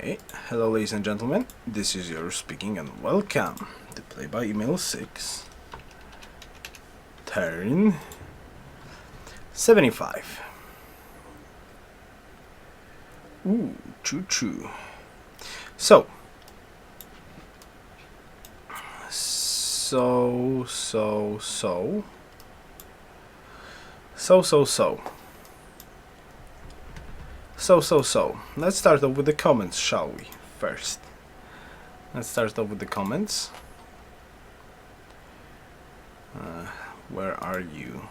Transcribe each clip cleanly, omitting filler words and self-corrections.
Okay, hello ladies and gentlemen, this is Yoruus speaking and welcome to Play by Email 6, turn 75. Ooh, choo-choo. So, let's start off with the comments, shall we? First, let's start off with the comments. Where are you?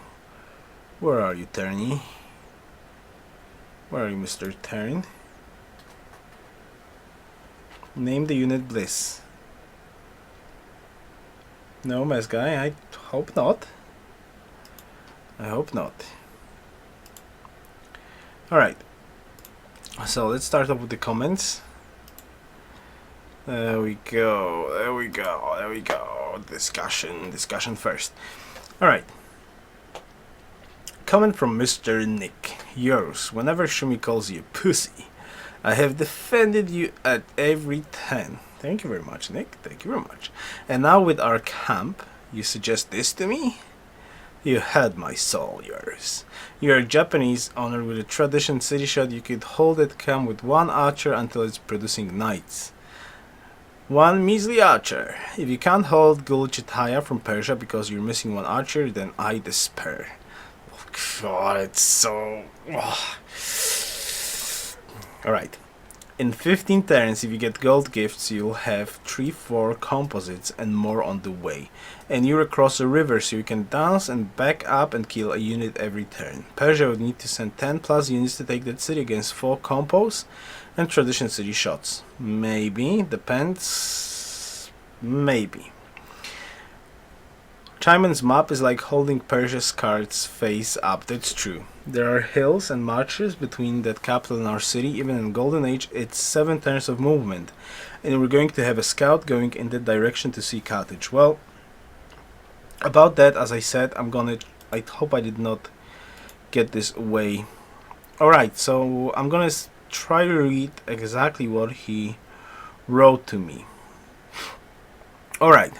Where are you, Turney? Where are you, Mr. Turn? Name the unit Bliss. No, mess guy, I hope not. I hope not. Alright. So let's start off with the comments. There we go. Discussion first. Alright. Comment from Mr. Nick. Yoruus, whenever Shumi calls you a pussy, I have defended you at every 10. Thank you very much, Nick. Thank you very much. And now with our camp, you suggest this to me? You had my soul, Yoruus. You are Japanese owner with a tradition city shot. You could hold it camp with one archer until it's producing knights. One measly archer. If you can't hold Gul Chitaya from Persia because you're missing one archer, then I despair. Oh God, it's so... Alright. In 15 turns, if you get gold gifts, you'll have 3-4 composites and more on the way. And you're across a river, so you can dance and back up and kill a unit every turn. Persia would need to send 10 plus units to take that city against 4 compos and tradition city shots. Maybe, depends. Maybe. Chaiman's map is like holding Persia's cards face up. That's true. There are hills and marches between that capital and our city. Even in Golden Age, it's 7 turns of movement. And we're going to have a scout going in that direction to see Carthage. Well, about that, as I said, I hope I did not get this away. Alright, so I'm gonna try to read exactly what he wrote to me. Alright.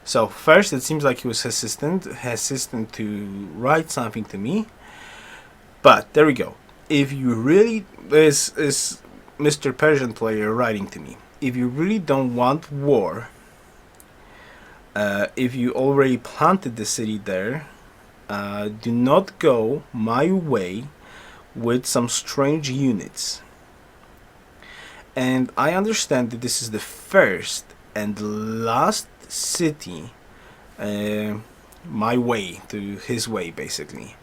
So first, it seems like he was hesitant to write something to me. But there we go. If you really, this is Mr. Persian player writing to me. If you really don't want war, if you already planted the city there, do not go my way with some strange units. And I understand that this is the first and last city my way to his way, basically.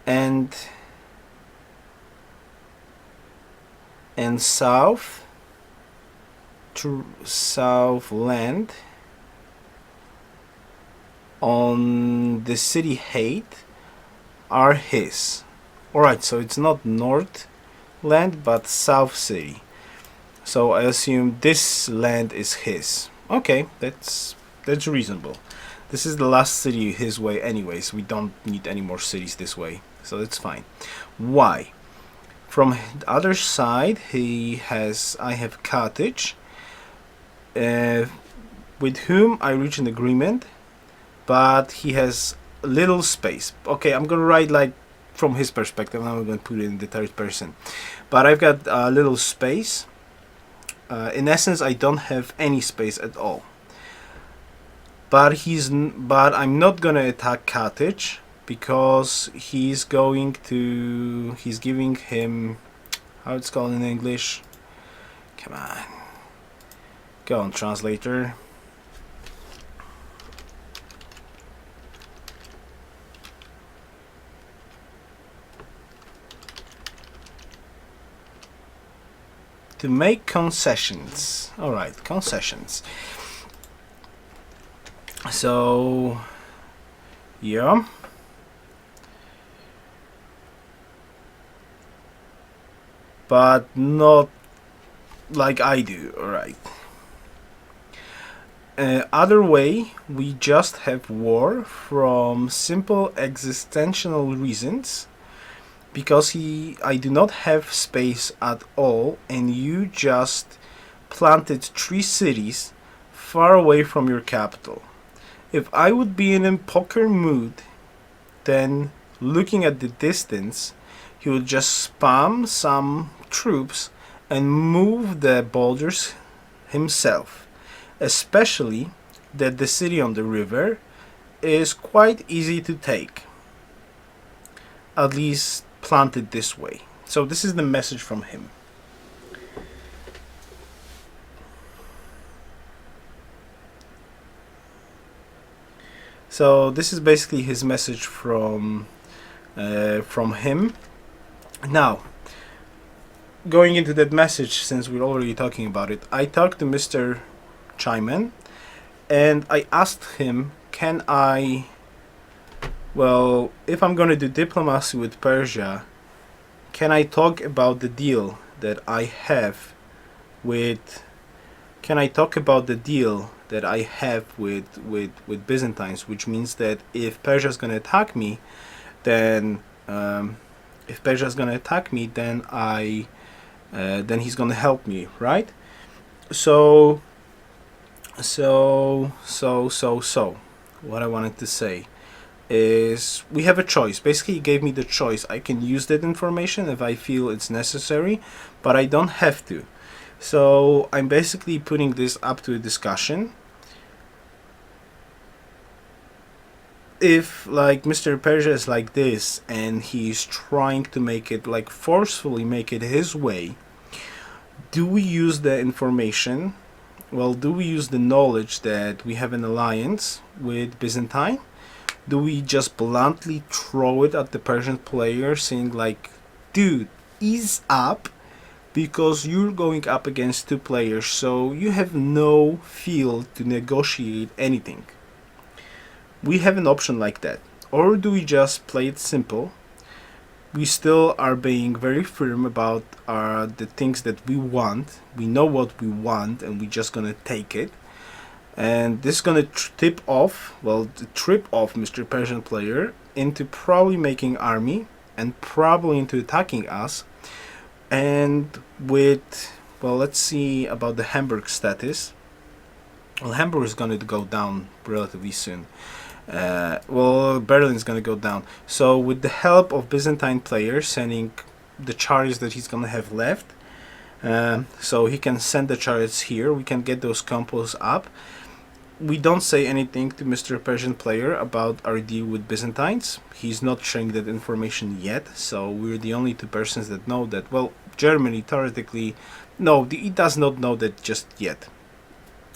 And south to Southland on the city hate are his. Alright, so it's not North land but South City. So I assume this land is his. Okay, that's reasonable. This is the last city his way anyways. We don't need any more cities this way. So that's fine. Why? From the other side, I have Carthage, with whom I reached an agreement, but he has little space. Okay, I'm gonna write like from his perspective. I'm gonna put it in the third person. But I've got a little space. In essence, I don't have any space at all. But I'm not gonna attack Carthage because he's giving him, how it's called in English. Come on, go on, translator. To make concessions. Alright, concessions. So, yeah. But not like I do, alright. Other way, we just have war from simple existential reasons. because I do not have space at all, and you just planted 3 cities far away from your capital. If I would be in a poker mood, then looking at the distance, he would just spam some troops and move the boulders himself, especially that the city on the river is quite easy to take, at least planted this way. So this is the message from him. So this is basically his message from him. Now, going into that message, since we're already talking about it, I talked to Mr. Gentelmen, and I asked him, can I, well, if I'm going to do diplomacy with Persia, can I talk about the deal that I have with, with Byzantines, which means that if Persia is going to attack me, then then he's going to help me, right? So what I wanted to say is we have a choice. Basically, he gave me the choice. I can use that information if I feel it's necessary, but I don't have to. So I'm basically putting this up to a discussion. If like Mr. Persia is like this and he's trying to make it, like forcefully make it his way, do we use the information? Well, do we use the knowledge that we have an alliance with Byzantine? Do we just bluntly throw it at the Persian player, saying like, dude, ease up, because you're going up against 2 players, so you have no field to negotiate anything? We have an option like that. Or do we just play it simple? We still are being very firm about the things that we want. We know what we want, and we're just gonna take it. And this is gonna trip off Mr. Persian player into probably making army and probably into attacking us. And with, well, let's see about the Hamburg status. Well, Hamburg is gonna go down relatively soon. Berlin is going to go down. So with the help of Byzantine players sending the chariots that he's going to have left, so he can send the chariots here, we can get those compos up. We don't say anything to Mr. Persian player about our deal with Byzantines. He's not sharing that information yet, so we're the only 2 persons that know that. Well, Germany theoretically, no, he does not know that just yet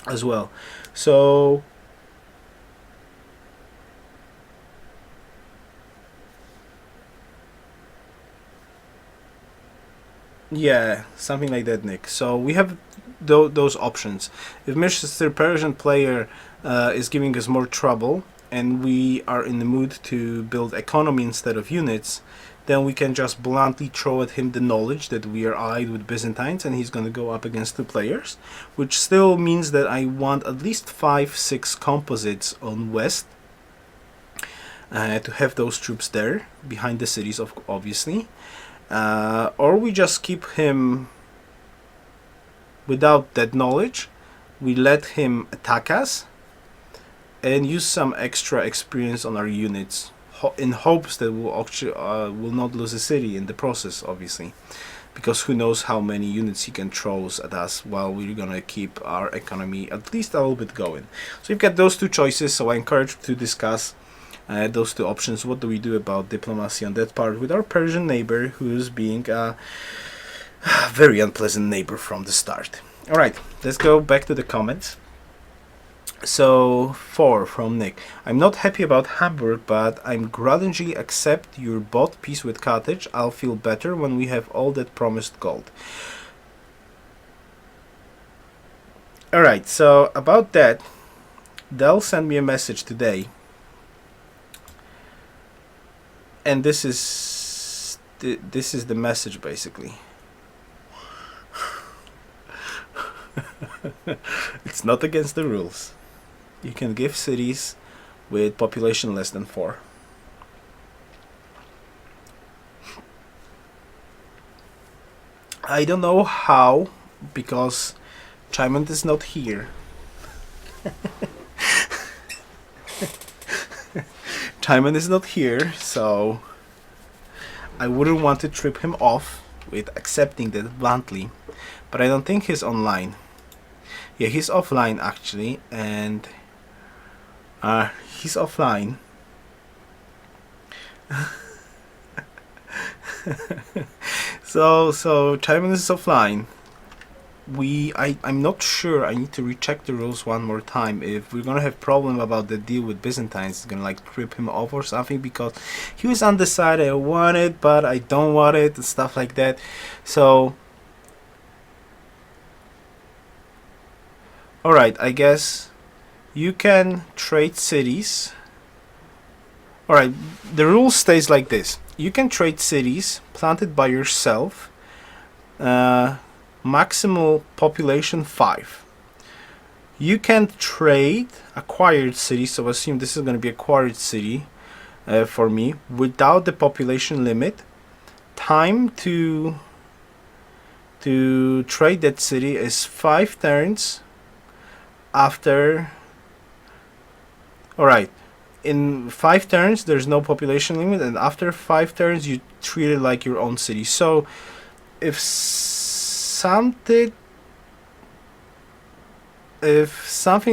as well. So yeah, something like that, Nick. So we have those options. If Mr. Persian player is giving us more trouble, and we are in the mood to build economy instead of units, then we can just bluntly throw at him the knowledge that we are allied with Byzantines, and he's going to go up against 2 players, which still means that I want at least 5-6 composites on west, to have those troops there behind the cities, obviously. Or we just keep him without that knowledge. We let him attack us and use some extra experience on our units in hopes that we'll actually will not lose a city in the process, obviously, because who knows how many units he can throw at us while we're gonna keep our economy at least a little bit going. So you've got those 2 choices, so I encourage you to discuss those 2 options. What do we do about diplomacy on that part with our Persian neighbor, who's being a very unpleasant neighbor from the start? Alright, let's go back to the comments. So 4 from Nick. I'm not happy about Hamburg, but I'm grudgingly accept your bought peace with Carthage. I'll feel better when we have all that promised gold. Alright, so about that, they'll send me a message today. And this is the message, basically. It's not against the rules. You can give cities with population less than 4. I don't know how, because Chimon is not here. Chimon is not here, so I wouldn't want to trip him off with accepting that bluntly. But I don't think he's online. Yeah, he's offline actually, and he's offline. so Chimon is offline. I'm not sure. I need to recheck the rules one more time. If we're gonna have problem about the deal with Byzantines, it's gonna like trip him off or something, because he was undecided. I want it, but I don't want it, and stuff like that. So, all right, I guess you can trade cities. All right, the rule stays like this: you can trade cities planted by yourself. Maximal population 5. You can trade acquired cities, so assume this is going to be acquired city for me, without the population limit. Time to trade that city is 5 turns after. Alright, in 5 turns there's no population limit, and after 5 turns you treat it like your own city. So if something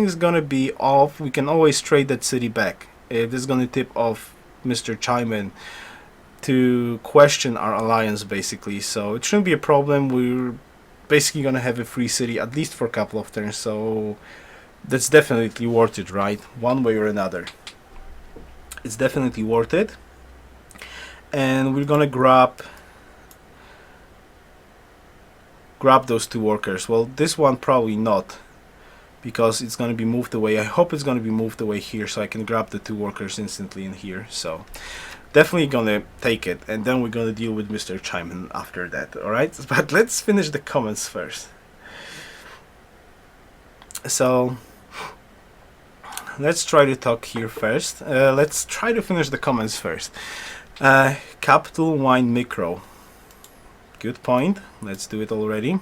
is gonna be off, we can always trade that city back. If this is gonna tip off Mr. Chimon to question our alliance, basically, so it shouldn't be a problem. We're basically gonna have a free city at least for a couple of turns, so that's definitely worth it, right? One way or another, it's definitely worth it. And we're gonna grab those 2 workers. Well, this one probably not, because it's going to be moved away. I hope it's going to be moved away here, so I can grab the 2 workers instantly in here. So definitely going to take it, and then we're going to deal with Mr. Chimon after that. Alright, but let's finish the comments first. So let's try to talk here first. Let's try to finish the comments first. Capital Wine Micro. Good point. Let's do it already.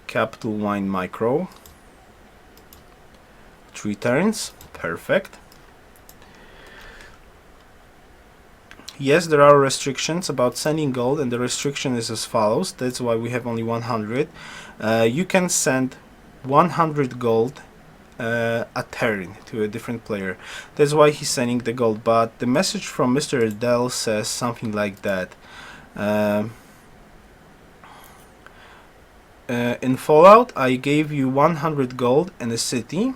Capital Wine Micro. 3 turns. Perfect. Yes, there are restrictions about sending gold, and the restriction is as follows. That's why we have only 100. You can send 100 gold a turn to a different player. That's why he's sending the gold. But the message from Mr. Adele says something like that. In Fallout, I gave you 100 gold and a city.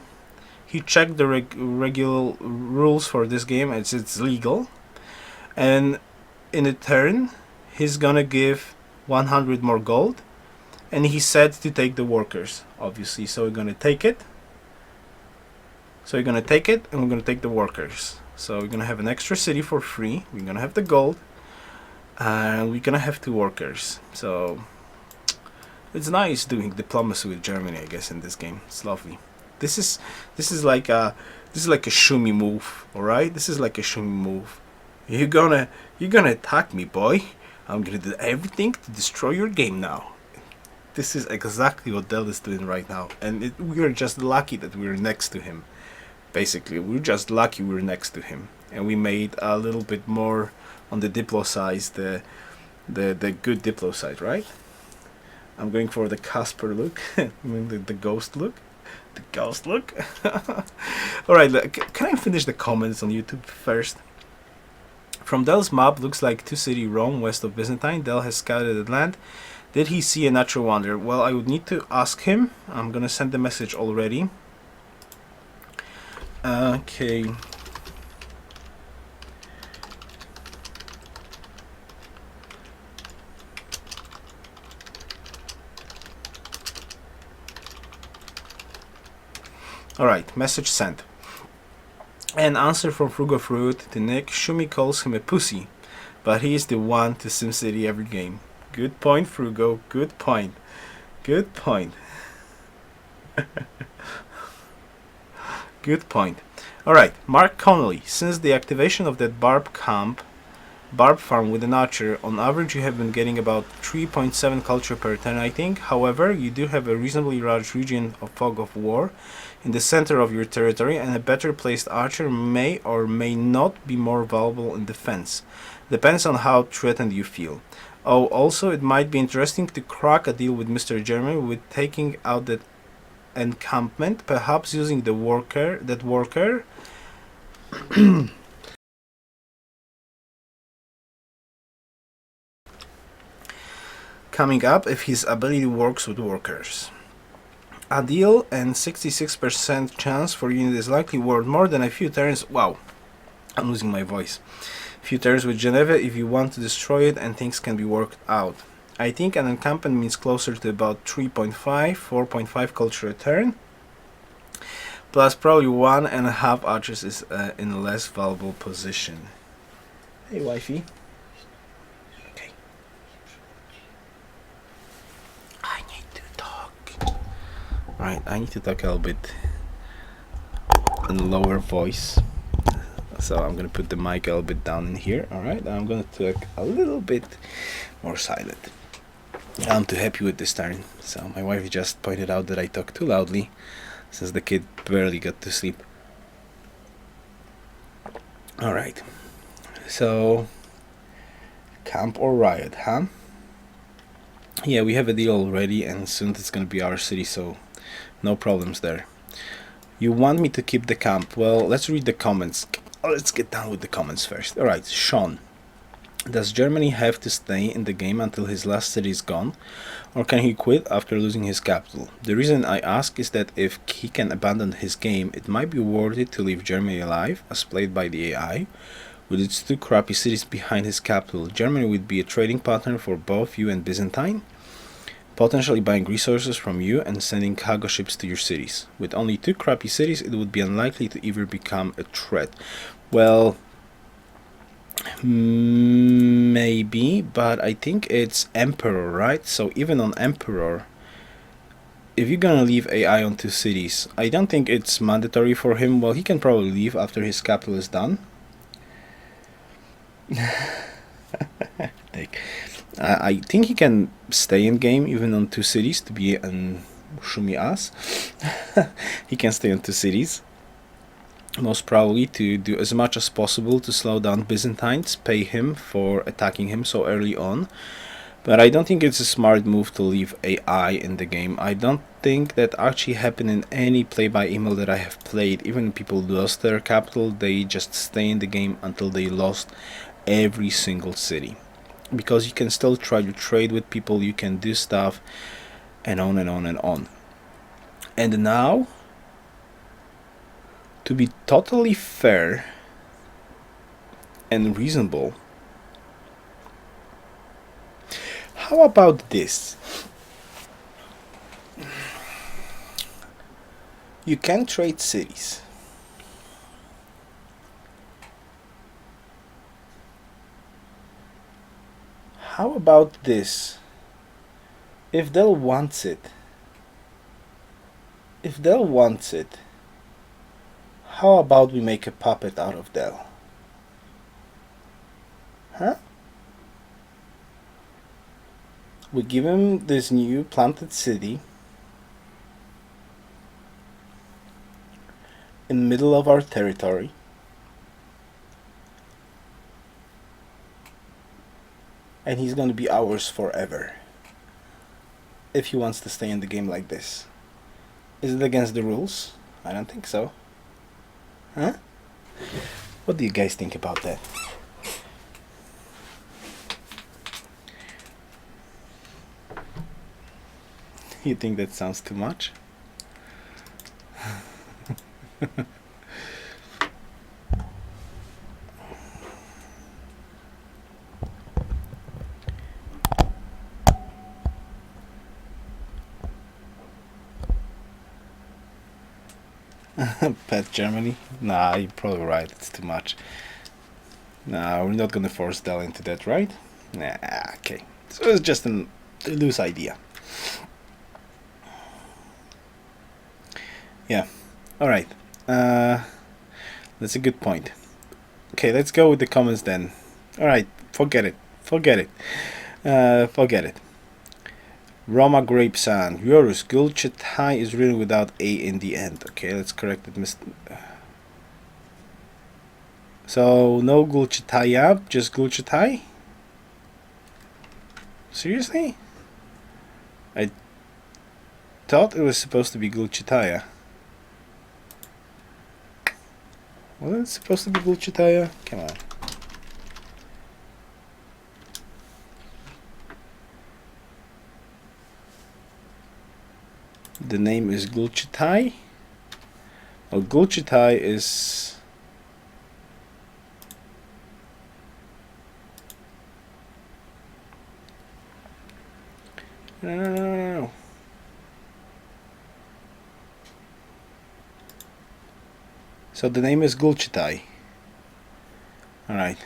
He checked the regular rules for this game. It's legal. And in a turn, he's gonna give 100 more gold. And he said to take the workers, obviously. So we're gonna take it. And we're gonna take the workers. So we're gonna have an extra city for free. We're gonna have the gold. And we're gonna have 2 workers. So it's nice doing diplomacy with Germany, I guess, in this game. It's lovely. This is like a shumi move, all right? This is like a shumi move. You're gonna attack me, boy. I'm gonna do everything to destroy your game now. This is exactly what Dell is doing right now, and we're just lucky that we're next to him. Basically, we're just lucky we're next to him, and we made a little bit more on the Diplo side, the good Diplo side, right? I'm going for the Casper look, the ghost look. The ghost look. Alright, can I finish the comments on YouTube first? From Dell's map, looks like 2 city Rome west of Byzantine. Dell has scouted the land. Did he see a natural wonder? Well, I would need to ask him. I'm gonna send the message already. Okay. Alright, message sent. An answer from Frugo Fruit to Nick. Shumi calls him a pussy, but he is the one to SimCity every game. Good point, Frugo. Good point. Good point. Good point. Alright, Mark Connolly. Since the activation of that Barb camp Barb farm with an archer. On average, you have been getting about 3.7 culture per turn, I think. However, you do have a reasonably large region of fog of war in the center of your territory, and a better placed archer may or may not be more valuable in defense. Depends on how threatened you feel. Oh, also, it might be interesting to crack a deal with Mr. German with taking out that encampment, perhaps using the worker. Coming up if his ability works with workers. A deal and 66% chance for unit is likely worth more than a few turns. Wow, I'm losing my voice. Few turns with Geneva if you want to destroy it and things can be worked out. I think an encampment means closer to about 3.5, 4.5 culture a turn. Plus probably 1.5 archers is in a less valuable position. Hey wifey. Okay. I need to talk. Right, I need to talk a little bit in a lower voice. So I'm gonna put the mic a little bit down in here. Alright, I'm gonna talk a little bit more silent. I'm too happy with this turn. So my wife just pointed out that I talk too loudly since the kid barely got to sleep. Alright. So camp or riot, huh? Yeah, we have a deal already and soon it's gonna be our city, so no problems there. You want me to keep the camp? Well, let's read the comments. Let's get down with the comments first. Alright, Sean. Does Germany have to stay in the game until his last city is gone? Or can he quit after losing his capital? The reason I ask is that if he can abandon his game, it might be worth it to leave Germany alive, as played by the AI. With its 2 crappy cities behind his capital, Germany would be a trading partner for both you and Byzantine, potentially buying resources from you and sending cargo ships to your cities. With only 2 crappy cities, it would be unlikely to ever become a threat. Well, maybe, but I think it's Emperor, right? So even on Emperor, if you're gonna leave AI on 2 cities, I don't think it's mandatory for him. Well, he can probably leave after his capital is done. I think he can stay in game even on 2 cities to be an Shumi ass. He can stay on 2 cities. Most probably to do as much as possible to slow down Byzantines, pay him for attacking him so early on. But I don't think it's a smart move to leave AI in the game. I don't think that actually happened in any play-by-email that I have played. Even when people lost their capital, they just stay in the game until they lost every single city. Because you can still try to trade with people, you can do stuff, and on and on and on. And now, to be totally fair and reasonable, how about this? You can trade cities. How about this? If Dell wants it, how about we make a puppet out of Dell? Huh? We give him this new planted city in the middle of our territory. And he's gonna be ours forever. If he wants to stay in the game like this. Is it against the rules? I don't think so. Huh? What do you guys think about that? You think that sounds too much? Pet Germany? Nah, you're probably right, it's too much. Nah, we're not gonna force Dell into that, right? Nah, okay. So it's just a loose idea. Yeah, alright. That's a good point. Okay, let's go with the comments then. Alright, Forget it. Forget it. Forget it. Roma grape sand. Yoruus. Gulchetai is written without A in the end. Okay, let's correct it. So, no Gulchetaya, just Gulchetai? Seriously? I thought it was supposed to be Gulchetaya. Wasn't it supposed to be Gulchetaya? Come on. The name is Gulchetai? Well, Gulchetai is... No. So the name is Gulchetai. Alright.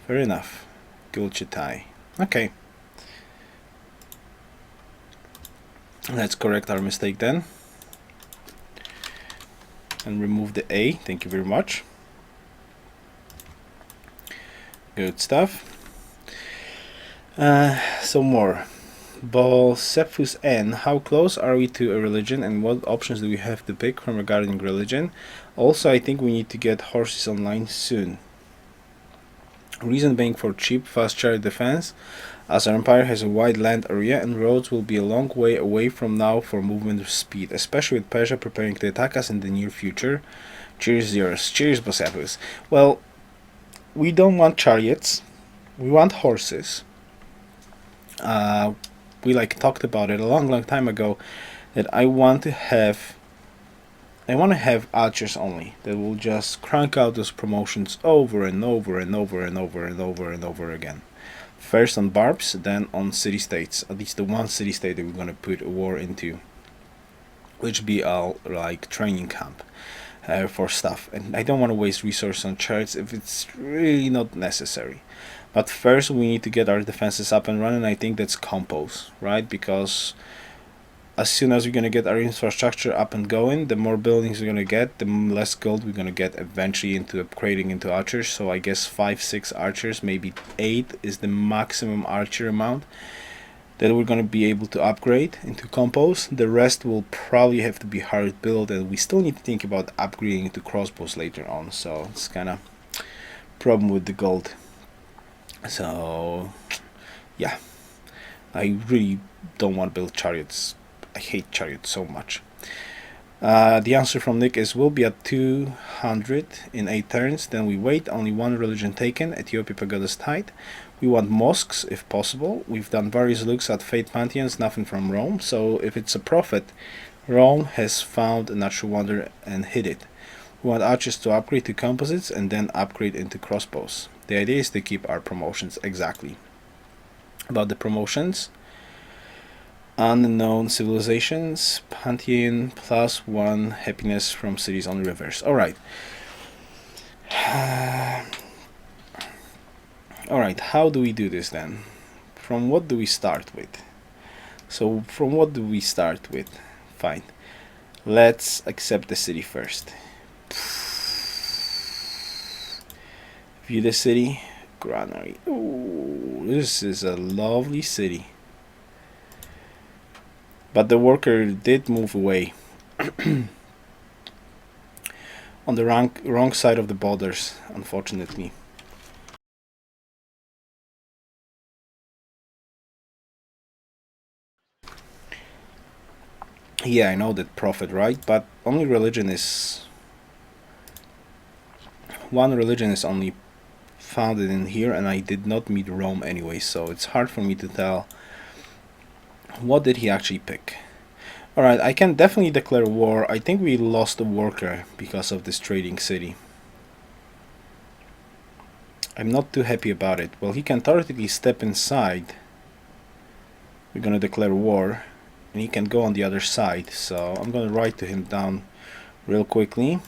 Fair enough. Gulchetai. Okay. Let's correct our mistake then. And remove the A. Thank you very much. Good stuff. So more. Bocephus N. How close are we to a religion, and what options do we have to pick from regarding religion? Also, I think we need to get horses online soon. Reason being for cheap, fast chariot defense, as our empire has a wide land area and roads will be a long way away from now for movement speed, especially with Persia preparing to attack us in the near future. Cheers, Yoruus. Cheers, Bocephus. Well, we don't want chariots. We want horses. We talked about it a long time ago that I want to have archers only that will just crank out those promotions over and over and over and over and over and over again. First on barbs, then on city states. At least the one city state that we're gonna put a war into, which be our training camp for stuff. And I don't want to waste resources on chariots if it's really not necessary. But first we need to get our defenses up and running. I think that's compose, right? Because as soon as we're going to get our infrastructure up and going, the more buildings we're going to get, the less gold we're going to get eventually into upgrading into archers. So I guess 5-6 archers, maybe 8 is the maximum archer amount that we're going to be able to upgrade into compose. The rest will probably have to be hard build, and we still need to think about upgrading into crossbows later on. So it's kind of problem with the gold. So yeah, I really don't want to build chariots. I hate chariots so much. The answer from Nick is we'll be at 200 in 8 turns. Then we wait. Only one religion taken. Ethiopia Pagoda's tight. We want mosques if possible. We've done various looks at faith pantheons. Nothing from Rome. So if it's a prophet, Rome has found a natural wonder and hid it. We want archers to upgrade to composites and then upgrade into crossbows. The idea is to keep our promotions exactly. About the promotions, unknown civilizations, pantheon +1 happiness from cities on rivers. Alright. Alright, how do we do this then? From what do we start with? So from what do we start with? Fine. Let's accept the city first. View the city. Granary. Ooh, this is a lovely city. But the worker did move away. On the wrong side of the borders, unfortunately. Yeah, I know that prophet, right? But only religion is... One religion is only founded in here, and I did not meet Rome anyway, so it's hard for me to tell what did he actually pick. Alright, I can definitely declare war. I think we lost a worker because of this trading city. I'm not too happy about it. Well, he can theoretically step inside. We're gonna declare war, and he can go on the other side, so I'm gonna write to him down real quickly.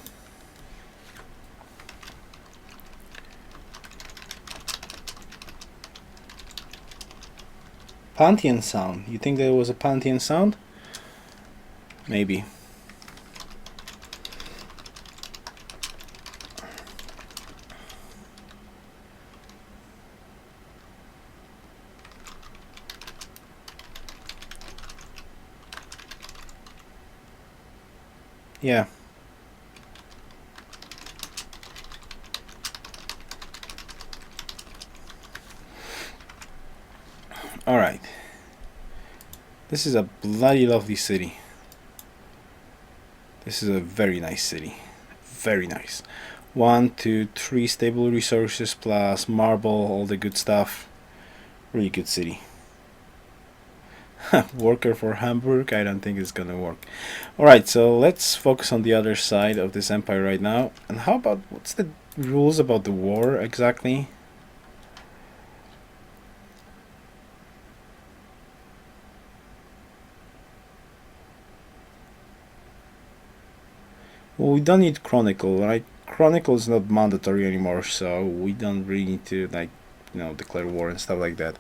Pantheon sound. You think there was a Pantheon sound? Maybe. Yeah. Alright. This is a bloody lovely city. This is a very nice city. Very nice. 1, 2, 3 stable resources plus marble, all the good stuff. Really good city. Worker for Hamburg, I don't think it's gonna work. Alright, so let's focus on the other side of this empire right now. And how about, what's the rules about the war exactly? Well, we don't need chronicle, right? Chronicle is not mandatory anymore, so we don't really need to, like, you know, declare war and stuff like that.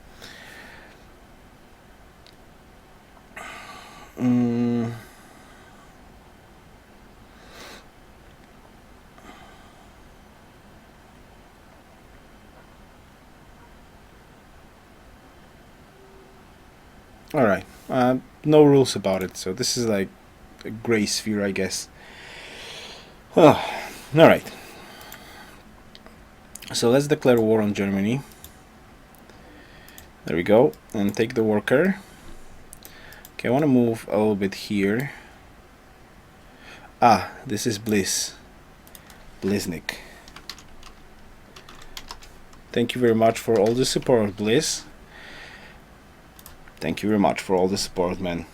Alright, no rules about it, so this is like a gray sphere, I guess. Alright. So let's declare war on Germany. There we go, and take the worker. Okay, I want to move a little bit here. Ah, this is Bliss. Bliznik. Thank you very much for all the support, Bliss. Thank you very much for all the support, man.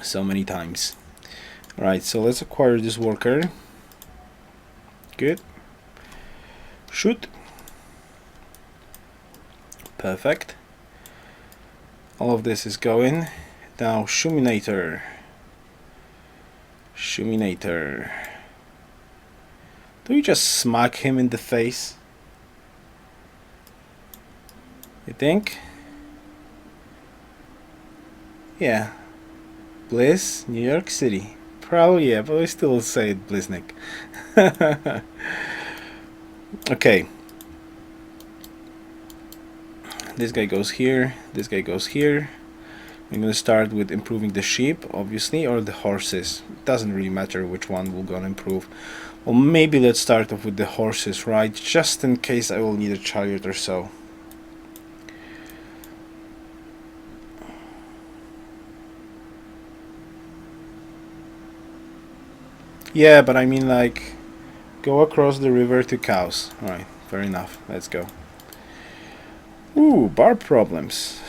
So many times. Alright, so let's acquire this worker. Good. Shoot. Perfect. All of this is going. Now, Shuminator. Shuminator. Do we just smack him in the face? You think? Yeah. Bliss, New York City. Probably, yeah, but we still say it Bliznik. Okay. This guy goes here, this guy goes here. I'm gonna start with improving the sheep, obviously, or the horses. It doesn't really matter which one we're gonna improve. Well, maybe let's start off with the horses, right? Just in case I will need a chariot or so. Yeah, but I mean, like, go across the river to cows. Alright, fair enough. Let's go. Ooh, bar problems.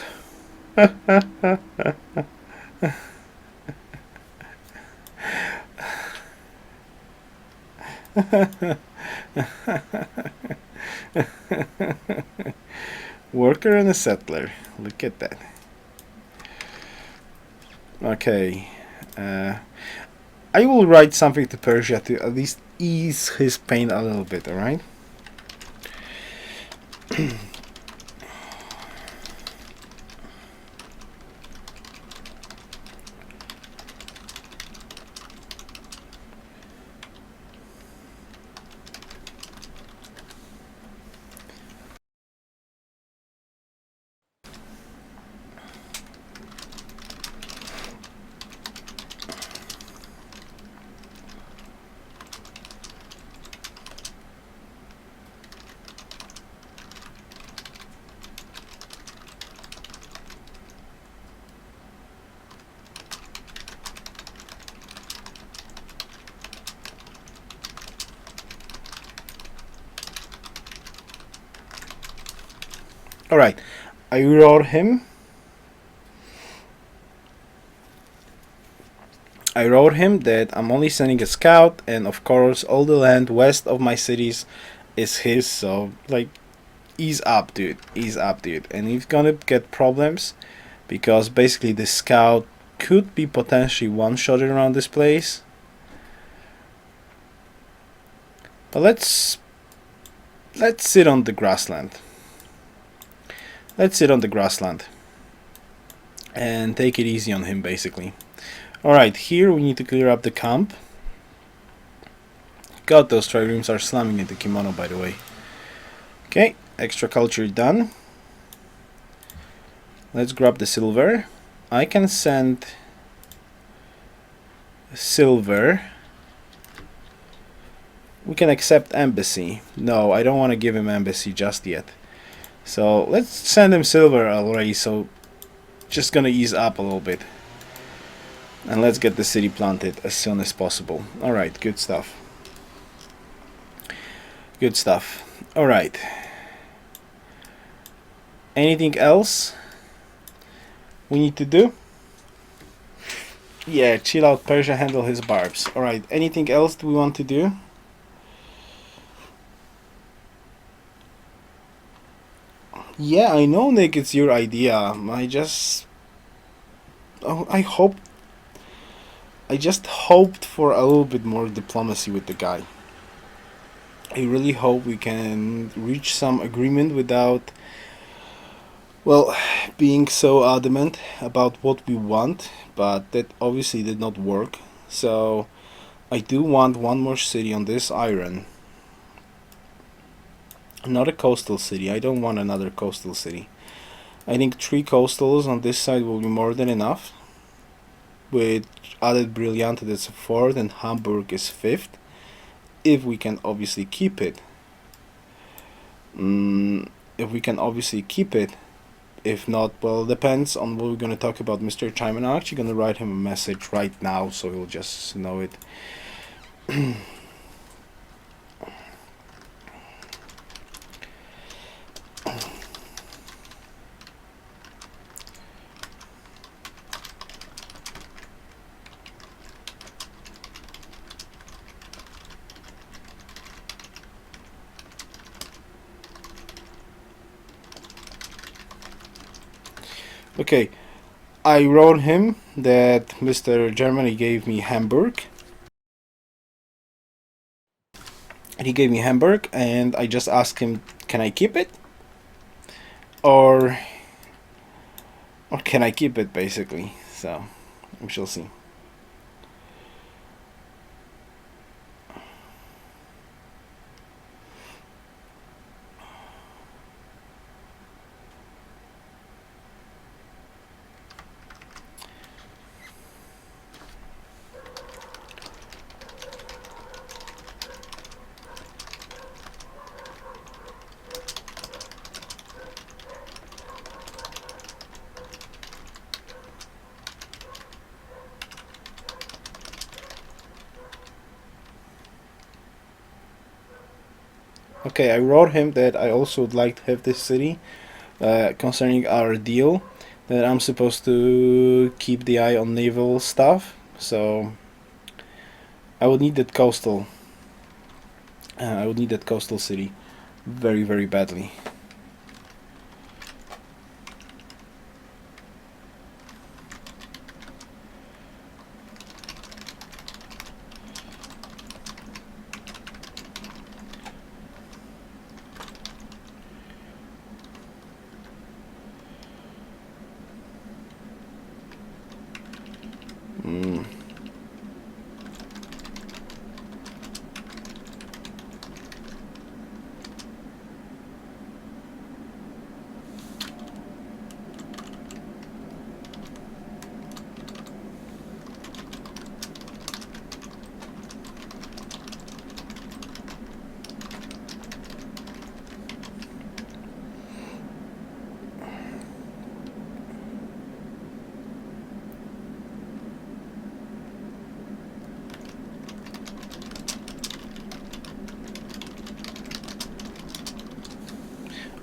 Worker and a settler. Look at that. Okay. I will write something to Persia to at least ease his pain a little bit, alright? Alright, I wrote him. I wrote him that I'm only sending a scout, and of course all the land west of my cities is his, so like, ease up, dude. Ease up, dude. And he's gonna get problems because basically the scout could be potentially one-shotted around this place. But let's sit on the grassland. Let's sit on the grassland and take it easy on him, basically. Alright, here we need to clear up the camp. God, those triremes are slamming into kimono, by the way. Okay, extra culture done. Let's grab the silver. I can send silver. We can accept embassy. No, I don't want to give him embassy just yet. So let's send him silver already, so just gonna ease up a little bit. And let's get the city planted as soon as possible. Alright, good stuff. Good stuff. Alright. Anything else we need to do? Yeah, chill out, Persia, handle his barbs. Alright, anything else do we want to do? Yeah, I know, Nick, it's your idea. I just... Oh, I just hoped for a little bit more diplomacy with the guy. I really hope we can reach some agreement without, well, being so adamant about what we want, but that obviously did not work. So I do want one more city on this island. Not a coastal city. I don't want another coastal city. I think 3 coastals on this side will be more than enough. With added Brilliante, that's a 4th, and Hamburg is 5th. If we can obviously keep it. If we can obviously keep it. If not, well, depends on what we're going to talk about Mr. Chime. I'm actually going to write him a message right now so he'll just know it. Okay, I wrote him that Mr. Germany gave me Hamburg. He gave me Hamburg, and I just asked him, can I keep it? Or can I keep it, basically? So, we shall see. Okay, I wrote him that I also would like to have this city concerning our deal, that I'm supposed to keep the eye on naval stuff, so I would need that coastal. I would need that coastal city very, very badly.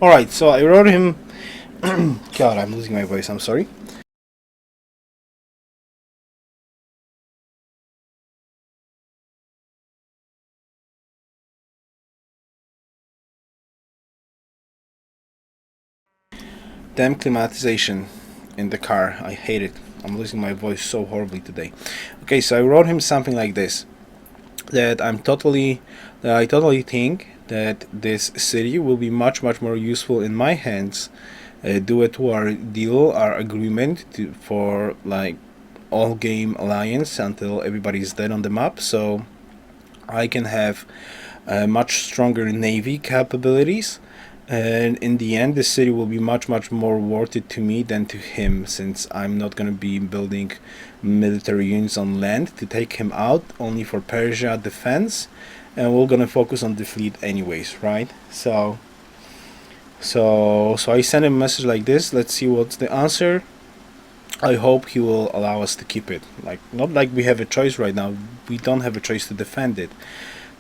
Alright, so I wrote him. God, I'm losing my voice, I'm sorry. Damn climatization in the car. I hate it. I'm losing my voice so horribly today. Okay, so I wrote him something like this. That I totally think that this city will be much more useful in my hands due to our deal, our agreement for like all game alliance until everybody's dead on the map, so I can have much stronger navy capabilities, And in the end, this city will be much more worth it to me than to him, since I'm not going to be building military units on land to take him out, only for Persia defense, and we're going to focus on the fleet anyways, right? So I sent him a message like this. Let's see what's the answer. I hope he will allow us to keep it. Like, not like we have a choice right now. We don't have a choice to defend it.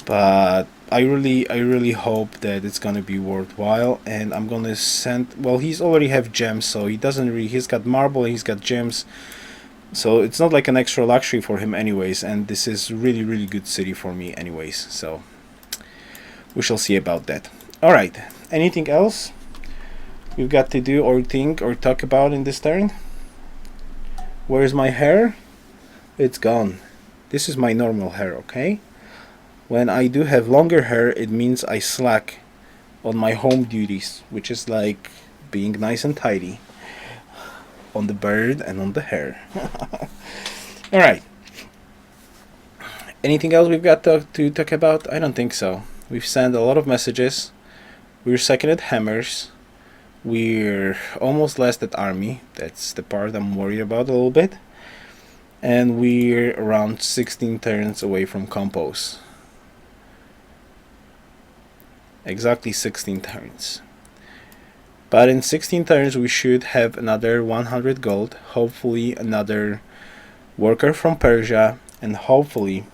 But I really hope that it's gonna be worthwhile, and I'm gonna send. Well, he's already have gems, so he doesn't really. He's got marble and he's got gems, so it's not like an extra luxury for him, anyways. And this is really good city for me, anyways. So we shall see about that. All right. Anything else we've got to do or think or talk about in this turn? Where's my hair? It's gone. This is my normal hair, okay? When I do have longer hair, it means I slack on my home duties, which is like being nice and tidy on the bird and on the hair. Alright. Anything else we've got to talk about? I don't think so. We've sent a lot of messages. We're second at hammers. We're almost last at army. That's the part I'm worried about a little bit. And we're around 16 turns away from compose. Exactly 16 turns. But in 16 turns we should have another 100 gold, hopefully another worker from Persia, and hopefully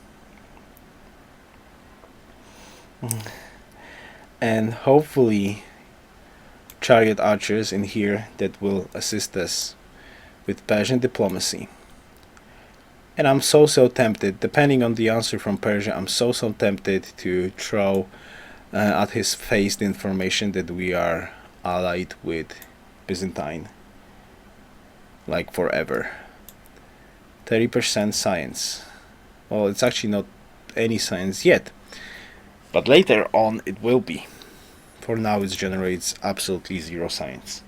chariot archers in here that will assist us with Persian diplomacy. And I'm so tempted, depending on the answer from Persia, I'm so tempted to throw at his face the information that we are allied with Byzantine, like forever. 30% science. Well, it's actually not any science yet, but later on it will be. For now it generates absolutely zero science.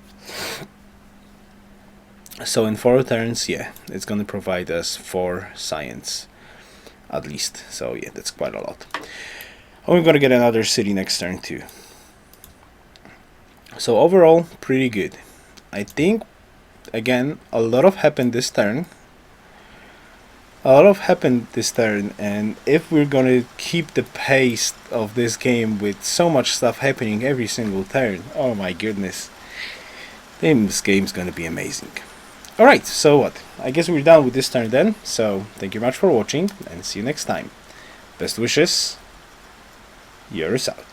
So in 4 turns, yeah, it's gonna provide us 4 science at least. So yeah, that's quite a lot. And we're gonna get another city next turn too. So overall, pretty good. I think, again, a lot of happened this turn. And if we're gonna keep the pace of this game with so much stuff happening every single turn, oh my goodness, then this game's gonna be amazing. Alright, so what? I guess we're done with this turn then. So thank you much for watching, and see you next time. Best wishes. Yoruus out.